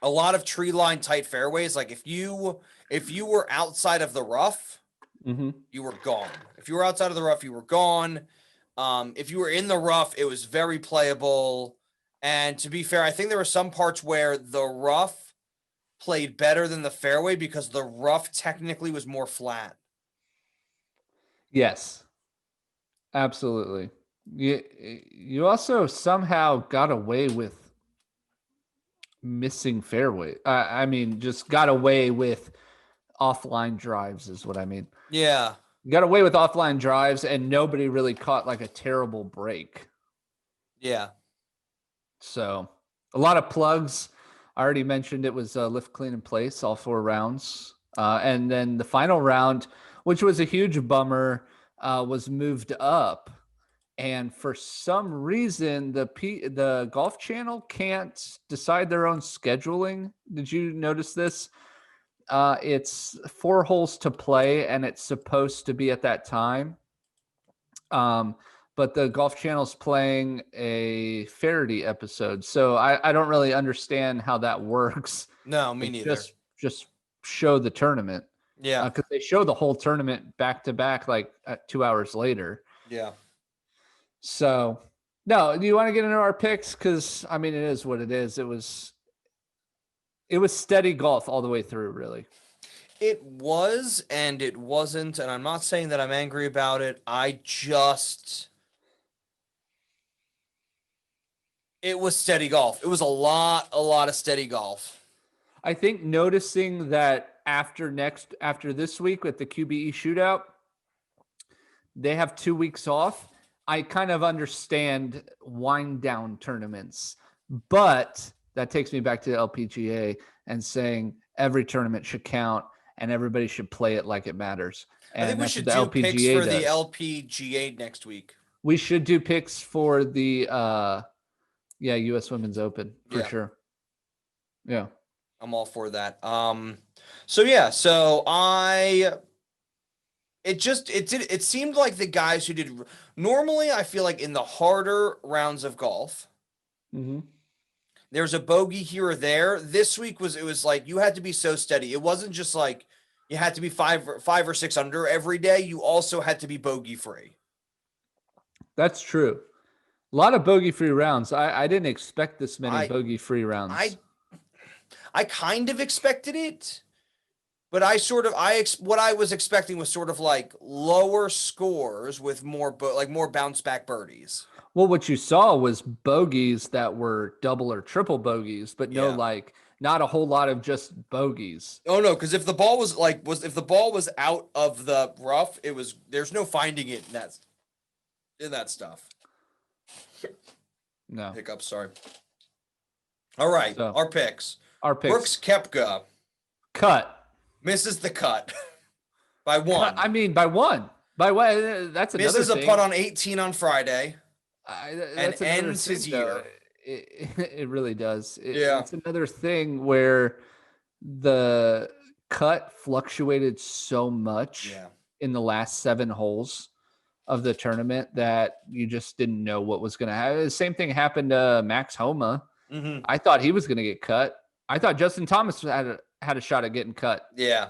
lot of tree line tight fairways. Like if you were outside of the rough, you were gone. If you were outside of the rough, you were gone. If you were in the rough, it was very playable. And to be fair, I think there were some parts where the rough played better than the fairway because the rough technically was more flat. Yes, absolutely. You also somehow got away with missing fairway. I mean, just got away with offline drives is what I mean. Yeah. Got away with offline drives and nobody really caught like a terrible break. Yeah. So a lot of plugs. I already mentioned it was lift, clean, and place all 4 rounds. And then the final round, which was a huge bummer, was moved up. And for some reason, the Golf Channel can't decide their own scheduling. Did you notice this? It's 4 holes to play, and it's supposed to be at that time. But the Golf Channel's playing a Faraday episode, so I don't really understand how that works. No, me neither. Just show the tournament. Yeah. Because they show the whole tournament back to back, like 2 hours later. Yeah. So, no, do you want to get into our picks? Because, I mean, it is what it is. It was steady golf all the way through, really. It was, and it wasn't, and I'm not saying that I'm angry about it. It was steady golf. It was a lot of steady golf. I think noticing that after this week with the QBE shootout, they have 2 weeks off. I kind of understand wind down tournaments, but that takes me back to the LPGA and saying every tournament should count and everybody should play it like it matters. And I think we should do picks for the LPGA next week. We should do picks for the U.S. Women's Open for sure. Yeah. I'm all for that. It seemed like the guys who did normally, I feel like in the harder rounds of golf, there's a bogey here or there. This week it was like you had to be so steady. It wasn't just like you had to be 5 or 6 under every day. You also had to be bogey free. That's true. A lot of bogey free rounds. I didn't expect this many bogey free rounds. I kind of expected it. But what I was expecting was sort of like lower scores with more bounce back birdies. Well, what you saw was bogeys that were double or triple bogeys, but not a whole lot of just bogeys. Oh no, because if the ball was out of the rough, there's no finding it in that stuff. No hiccups. Sorry. All right, so, our picks. Brooks Koepka cut. Misses the cut by 1. I mean, by 1. By what? That's another misses thing. A putt on 18 on Friday, and ends his year. It really does. It's another thing where the cut fluctuated so much in the last 7 holes of the tournament that you just didn't know what was going to happen. The same thing happened to Max Homa. I thought he was going to get cut. I thought Justin Thomas had a shot at getting cut. Yeah.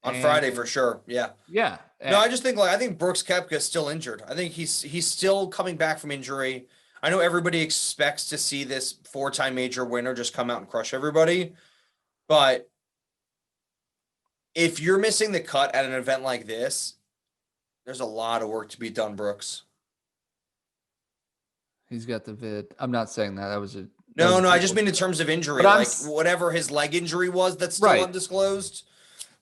On Friday for sure. Yeah. Yeah. No, I just think I think Brooks Koepka is still injured. I think he's still coming back from injury. I know everybody expects to see this 4-time major winner just come out and crush everybody. But if you're missing the cut at an event like this, there's a lot of work to be done, Brooks. He's got the vid. I'm not saying that. No, I just mean in terms of injury, But like whatever his leg injury was that's still undisclosed.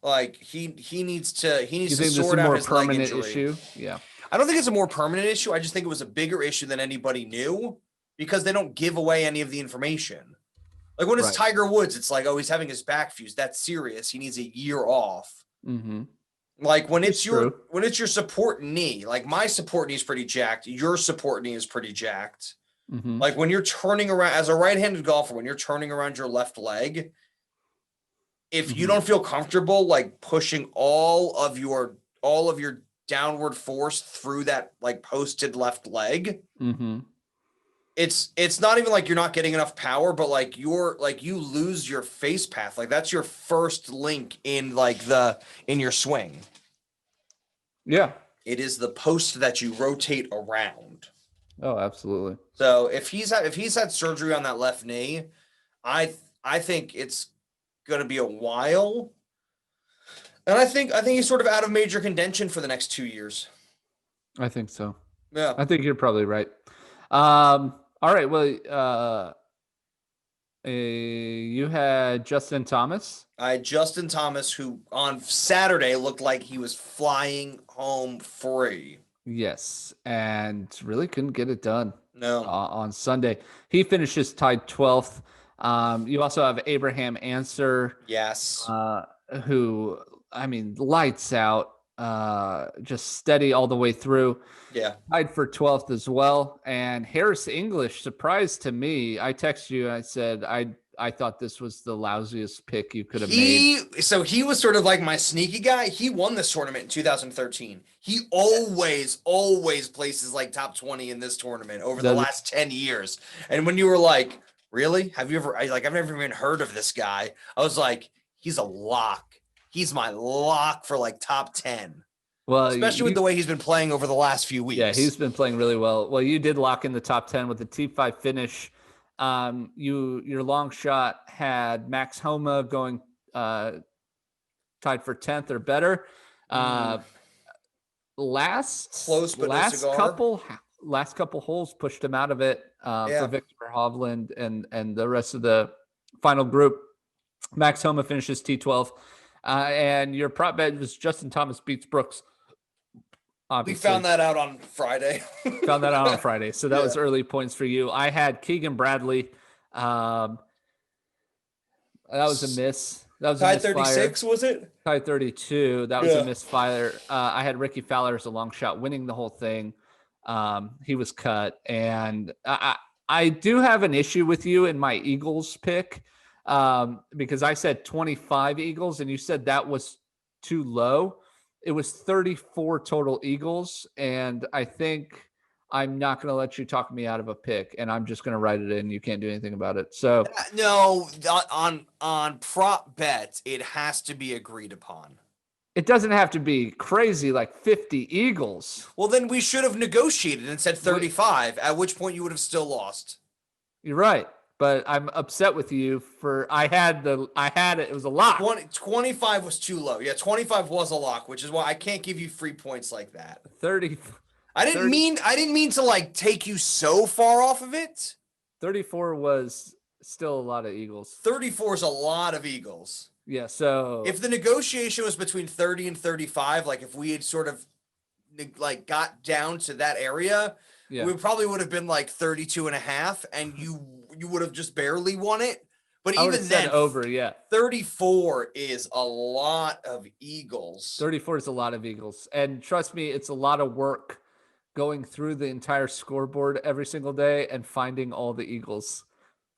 Like he needs to sort out his leg injury. Issue? Yeah. I don't think it's a more permanent issue. I just think it was a bigger issue than anybody knew because they don't give away any of the information. Like when it's Tiger Woods, it's like, oh, he's having his back fused. That's serious. He needs a year off. Mm-hmm. Like when it's your support knee, like my support knee is pretty jacked. Your support knee is pretty jacked. Mm-hmm. Like when you're turning around as a right-handed golfer, when you're turning around your left leg, if you don't feel comfortable like pushing all of your downward force through that like posted left leg, it's not even like you're not getting enough power, but like you lose your face path. Like that's your first link in in your swing. Yeah. It is the post that you rotate around. Oh, absolutely. So if he's had surgery on that left knee, I think it's going to be a while. And I think he's sort of out of major contention for the next 2 years. I think so. Yeah. I think you're probably right. All right. Well, you had Justin Thomas. I had Justin Thomas, who on Saturday looked like he was flying home free. Yes, and really couldn't get it done. No. On Sunday. He finishes tied 12th. You also have Abraham Answer. Yes. Who, I mean, lights out, just steady all the way through. Yeah. Tied for 12th as well. And Harris English, surprised to me. I texted you and I said, I thought this was the lousiest pick you could have made. So he was sort of like my sneaky guy. He won this tournament in 2013. He always places like top 20 in this tournament over the last 10 years. And when you were like, really? I've never even heard of this guy. I was like, he's a lock. He's my lock for like top 10. Well, especially with the way he's been playing over the last few weeks. Yeah, he's been playing really well. Well, you did lock in the top 10 with the T5 finish. Your long shot had Max Homa going tied for 10th or better. Last couple holes pushed him out of it for Victor Hovland and the rest of the final group. Max Homa finishes T12. And your prop bet was Justin Thomas beats Brooks. Obviously. We found that out on Friday. So that was early points for you. I had Keegan Bradley. That was a miss. That was tie 36, was it? Tie 32. That was a misfire. I had Ricky Fowler as a long shot winning the whole thing. He was cut. And I do have an issue with you in my Eagles pick because I said 25 Eagles and you said that was too low. It was 34 total Eagles, and I think I'm not going to let you talk me out of a pick, and I'm just going to write it in. You can't do anything about it. So no, on prop bets, it has to be agreed upon. It doesn't have to be crazy like 50 Eagles. Well, then we should have negotiated and said 35, at which point you would have still lost. You're right. But I'm upset with you for I had it. It was a lock. 25 was too low. Yeah, 25 was a lock, which is why I can't give you free points like that. 30. I didn't mean to like take you so far off of it. 34 was still a lot of Eagles. 34 is a lot of Eagles. Yeah. So if the negotiation was between 30 and 35, like if we had sort of like got down to that area, we probably would have been like 32 and a half, and you would have just barely won it. But even then, 34 is a lot of Eagles. 34 is a lot of Eagles. And trust me, it's a lot of work going through the entire scoreboard every single day and finding all the Eagles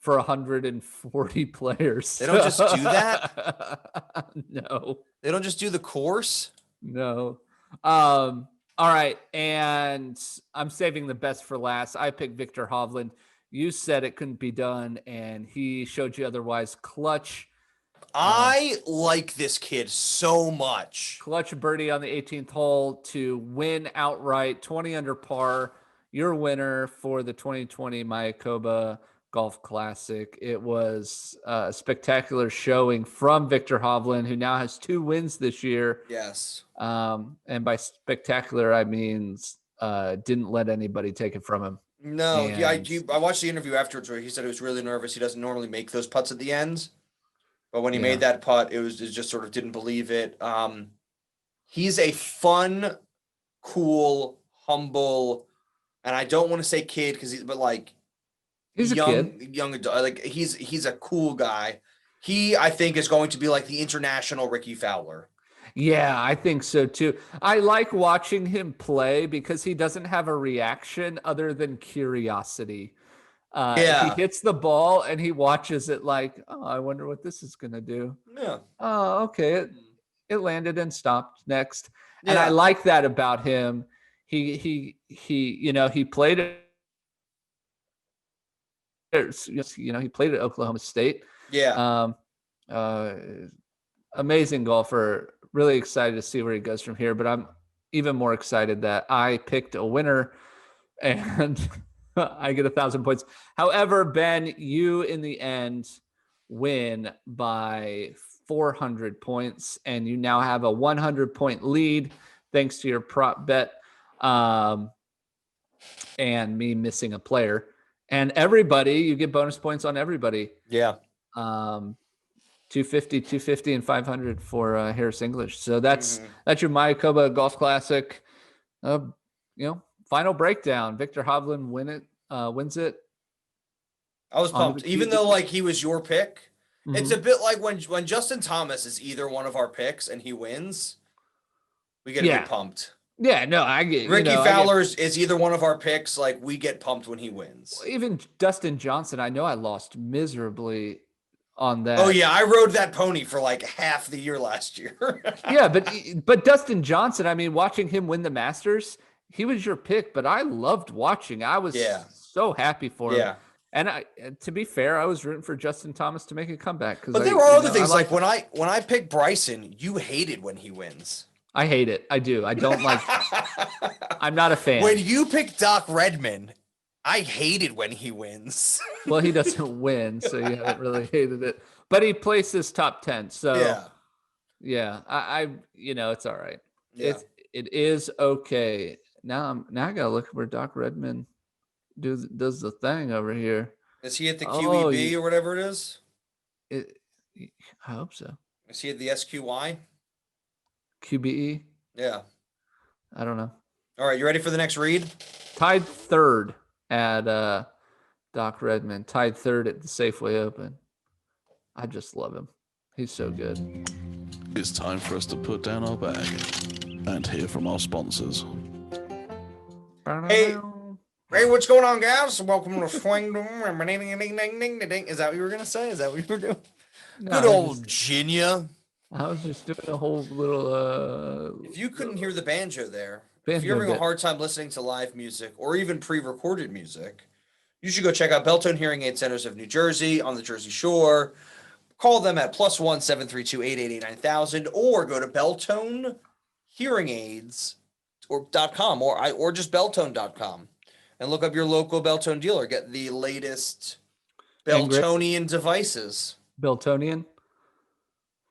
for 140 players. They don't just do that? No. They don't just do the course? No. All right. And I'm saving the best for last. I picked Victor Hovland. You said it couldn't be done, and he showed you otherwise. Clutch. I like this kid so much. Clutch birdie on the 18th hole to win outright, 20 under par. Your winner for the 2020 Mayokoba Golf Classic. It was a spectacular showing from Victor Hovland, who now has 2 wins this year. Yes. And by spectacular, I mean didn't let anybody take it from him. No, And I watched the interview afterwards where he said he was really nervous. He doesn't normally make those putts at the end, but when he Yeah. made that putt, it just sort of didn't believe it. He's a fun, cool, humble, and I don't want to say kid but like he's a kid. young adult. Like he's a cool guy. He, I think, is going to be like the international Ricky Fowler. Yeah, I think so too. I like watching him play because he doesn't have a reaction other than curiosity. He hits the ball and he watches it like, oh, I wonder what this is going to do. Yeah. Oh, okay. It landed and stopped next. Yeah. And I like that about him. He played it. He played at Oklahoma State. Yeah. Amazing golfer. Really excited to see where he goes from here. But I'm even more excited that I picked a winner and I get 1,000 points. However, Ben, you in the end win by 400 points, and you now have a 100-point lead thanks to your prop bet and me missing a player. And everybody, you get bonus points on everybody. Yeah. 250, and 500 for Harris English. So that's your Mayokoba Golf Classic. Final breakdown. Victor Hovland wins it. I was pumped, even though like he was your pick. Mm-hmm. It's a bit like when Justin Thomas is either one of our picks and he wins, we get a bit pumped. Yeah, no, I get Ricky Fowler is either one of our picks. Like we get pumped when he wins. Even Dustin Johnson, I know I lost miserably on that. Oh yeah, I rode that pony for like half the year last year. Yeah, but Dustin Johnson, I mean, watching him win the Masters, he was your pick, but I loved watching. I was so happy for him. Yeah. And to be fair, I was rooting for Justin Thomas to make a comeback. But there are other things like when I pick Bryson, you hate it when he wins. I hate it. I do. I don't like. I'm not a fan. When you pick Doc Redman, I hate it when he wins. Well, he doesn't win, so you haven't really hated it. But he places top 10, so yeah. I it's all right. Yeah. It is okay. Now I gotta look where Doc Redman does the thing over here. Is he at the QEB or whatever it is? I hope so. Is he at the SQY? QBE? Yeah. I don't know. All right, you ready for the next read? Tied third at Doc Redman. Tied third at the Safeway Open. I just love him. He's so good. It's time for us to put down our bag and hear from our sponsors. Hey, what's going on, guys? Welcome to Swing. Is that what you were going to say? Is that what you were doing? No, good old Virginia. I was just doing a whole little. If you couldn't hear the banjo there, if banjo you're having a bit. hard time listening to live music or even pre-recorded music, you should go check out Beltone Hearing Aid Centers of New Jersey on the Jersey Shore. Call them at +1 732-888-9000 or go to BeltoneHearingAids.com or just Beltone.com and look up your local Beltone dealer. Get the latest Beltonian devices. Beltonian?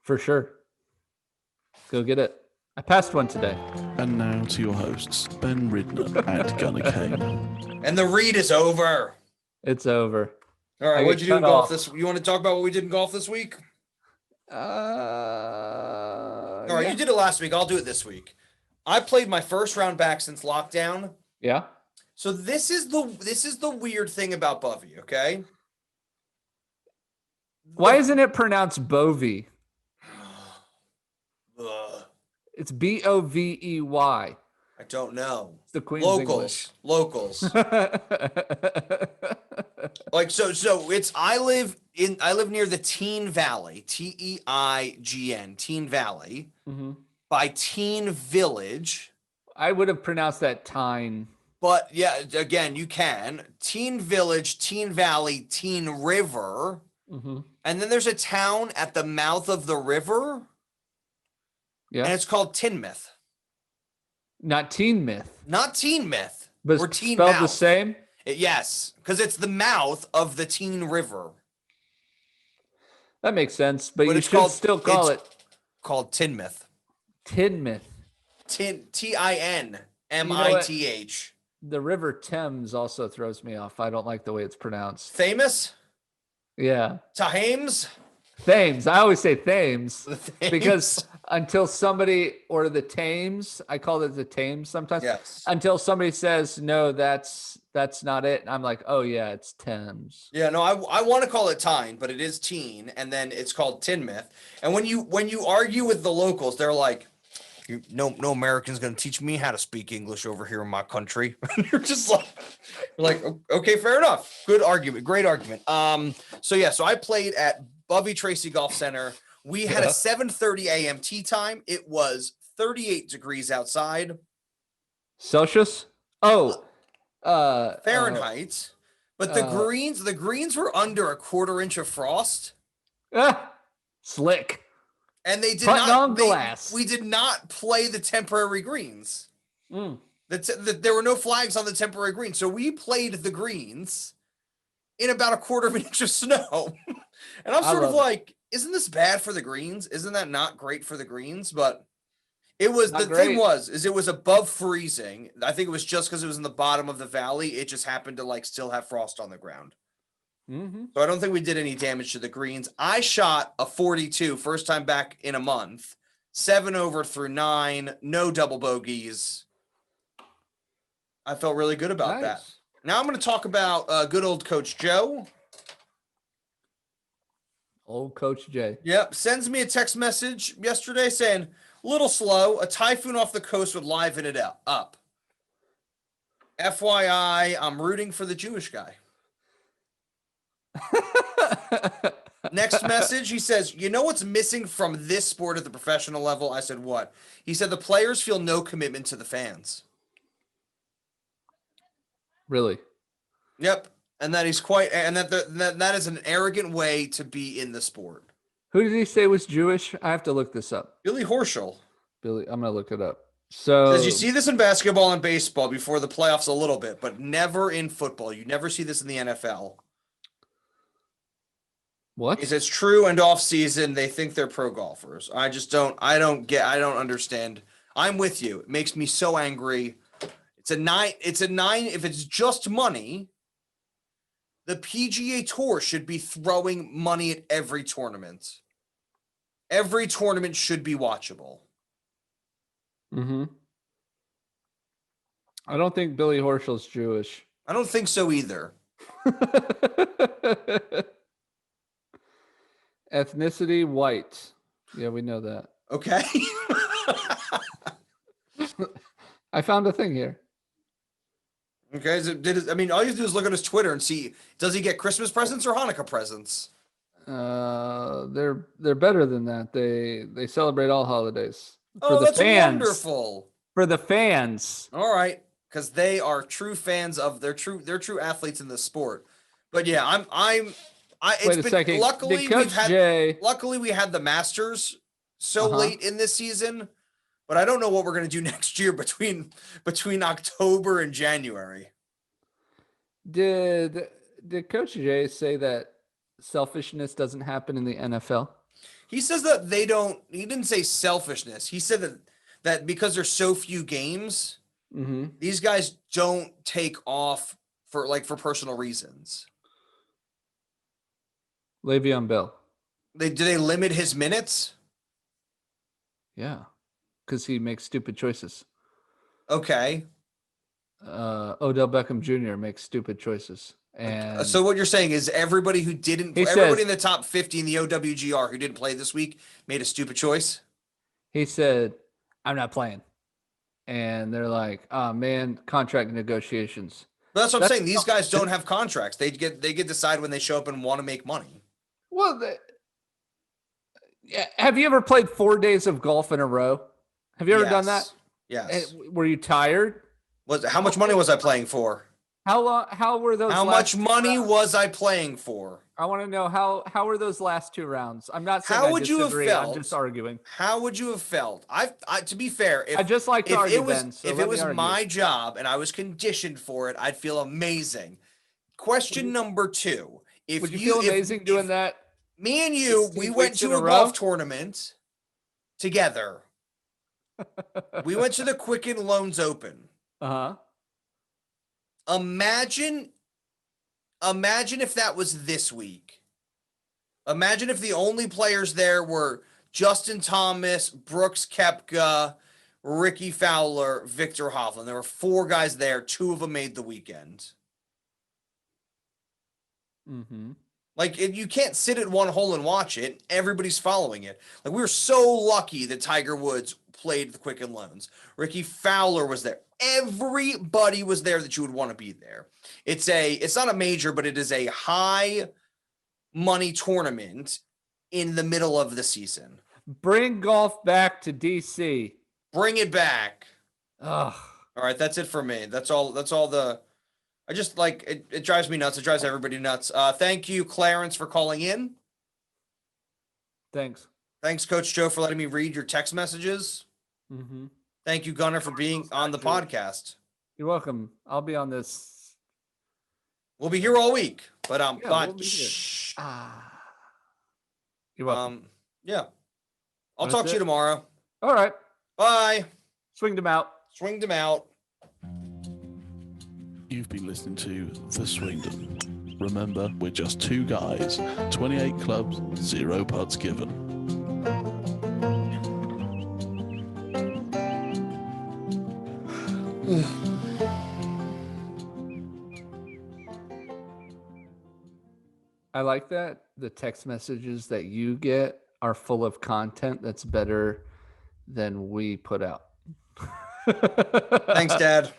For sure. Go get it. I passed one today. And now to your hosts, Ben Ridner and Gunnar Kane. And the read is over. It's over. All right, what'd you do in golf this? You want to talk about what we did in golf this week? All right, you did it last week. I'll do it this week. I played my first round back since lockdown. Yeah. So this is the weird thing about Bovey, okay? Why isn't it pronounced Bovey? It's Bovey. I don't know. It's the Queen's Locals. Like so it's I live near the Teen Valley, Teign, Teen Valley, by Teen Village. I would have pronounced that Tyne. But yeah, again, you can. Teen Village, Teen Valley, Teen River. And then there's a town at the mouth of the river. Yeah. And it's called Tinmouth. Not Teen Myth. Not Teen Myth. But or Teen spelled Mouth. the same? Yes, because it's the mouth of the Teen River. That makes sense, but you should still call it called Tinmouth. Tinmouth. Tinmith. The River Thames also throws me off. I don't like the way it's pronounced. Famous? Yeah. Thames? Thames. I always say Thames The Thames? because until somebody, or the Thames, I call it the Thames sometimes. Yes. Until somebody says, no, that's not it. And I'm like, oh yeah, it's Thames. Yeah, no, I want to call it Tyne, but it is Teen, and then it's called Tinmouth. And when you argue with the locals, they're like, no American's going to teach me how to speak English over here in my country. You're just like, okay, fair enough. Good argument. Great argument. So I played at Bovey Tracy Golf Center. We had a 7:30 a.m. tee time. It was 38 degrees outside. Celsius? Oh, Fahrenheit. But the greens were under a quarter inch of frost. Slick. And they did Putting not. on glass. We did not play the temporary greens. Mm. There were no flags on the temporary greens, so we played the greens in about a quarter of an inch of snow. And I'm sort of like, isn't this bad for the greens? Isn't that not great for the greens? But it was not the great. thing was it was above freezing. I think it was just because it was in the bottom of the valley. It just happened to like still have frost on the ground. Mm-hmm. So I don't think we did any damage to the greens. I shot a 42, first time back in a month, 7 over through 9, no double bogeys. I felt really good about that. Now I'm going to talk about good old Coach Joe. Old Coach Jay. Yep, sends me a text message yesterday saying, little slow, a typhoon off the coast would liven it up. FYI, I'm rooting for the Jewish guy. Next message, he says, you know what's missing from this sport at the professional level? I said, what? He said, the players feel no commitment to the fans. Really? Yep. And that he's that is an arrogant way to be in the sport. Who did he say was Jewish? I have to look this up. Billy Horschel. I'm going to look it up. So, says you see this in basketball and baseball before the playoffs a little bit, but never in football. You never see this in the NFL. What? He says true and off season, they think they're pro golfers. I don't understand. I'm with you. It makes me so angry. It's a 9. If it's just money, the PGA Tour should be throwing money at every tournament. Every tournament should be watchable. Mm-hmm. I don't think Billy Horschel's Jewish. I don't think so either. Ethnicity, white. Yeah, we know that. Okay. I found a thing here. Okay. All you have to do is look at his Twitter and see, does he get Christmas presents or Hanukkah presents? They're better than that. They celebrate all holidays. For the fans. Wonderful. For the fans. All right. Because they are true fans of they're true athletes in the sport. But yeah, Wait a second. Luckily we had the Masters late in this season, but I don't know what we're gonna do next year between October and January. Did Coach Jay say that selfishness doesn't happen in the NFL? He says that he didn't say selfishness. He said that because there's so few games, these guys don't take off for personal reasons. Le'Veon Bell. Do they limit his minutes? Yeah, because he makes stupid choices. Okay. Odell Beckham Jr. makes stupid choices. And so what you're saying is everybody in the top 50 in the OWGR who didn't play this week made a stupid choice? He said, I'm not playing. And they're like, oh man, contract negotiations. But that's what I'm saying. These guys don't have contracts. They get to decide when they show up and want to make money. Well, have you ever played 4 days of golf in a row? Have you ever done that? Yes. Were you tired? How much money was I playing for? How long? How were those? How much money was I playing for? I want to know how were those last 2 rounds? I'm not saying how would you have felt? I'm just arguing. How would you have felt? To be fair, I just like to argue. If it was my job and I was conditioned for it, I'd feel amazing. Question number 2: Would you feel amazing doing that? Me and you, we went to a golf tournament together. We went to the Quicken Loans Open. Uh-huh. Imagine if that was this week. Imagine if the only players there were Justin Thomas, Brooks Koepka, Ricky Fowler, Victor Hovland. There were 4 guys there. 2 of them made the weekend. Mm-hmm. Like, you can't sit at one hole and watch it. Everybody's following it. Like, we were so lucky that Tiger Woods played the Quicken Loans. Ricky Fowler was there. Everybody was there that you would want to be there. It's not a major, but it is a high money tournament in the middle of the season. Bring golf back to DC. Bring it back. Ugh. All right, that's it for me. That's all I just like it drives me nuts. It drives everybody nuts. Thank you, Clarence, for calling in. Thanks. Thanks, Coach Joe, for letting me read your text messages. Mm-hmm. Thank you, Gunnar, for being on the podcast. You're welcome. I'll be on this. We'll be here all week, but We'll be here. You're welcome. Yeah. I'll talk to you tomorrow. All right. Bye. Swing them out. Swing them out. You've been listening to The Swingdom. Remember, we're just 2 guys, 28 clubs, 0 putts given. I like that. The text messages that you get are full of content that's better than we put out. Thanks, Dad.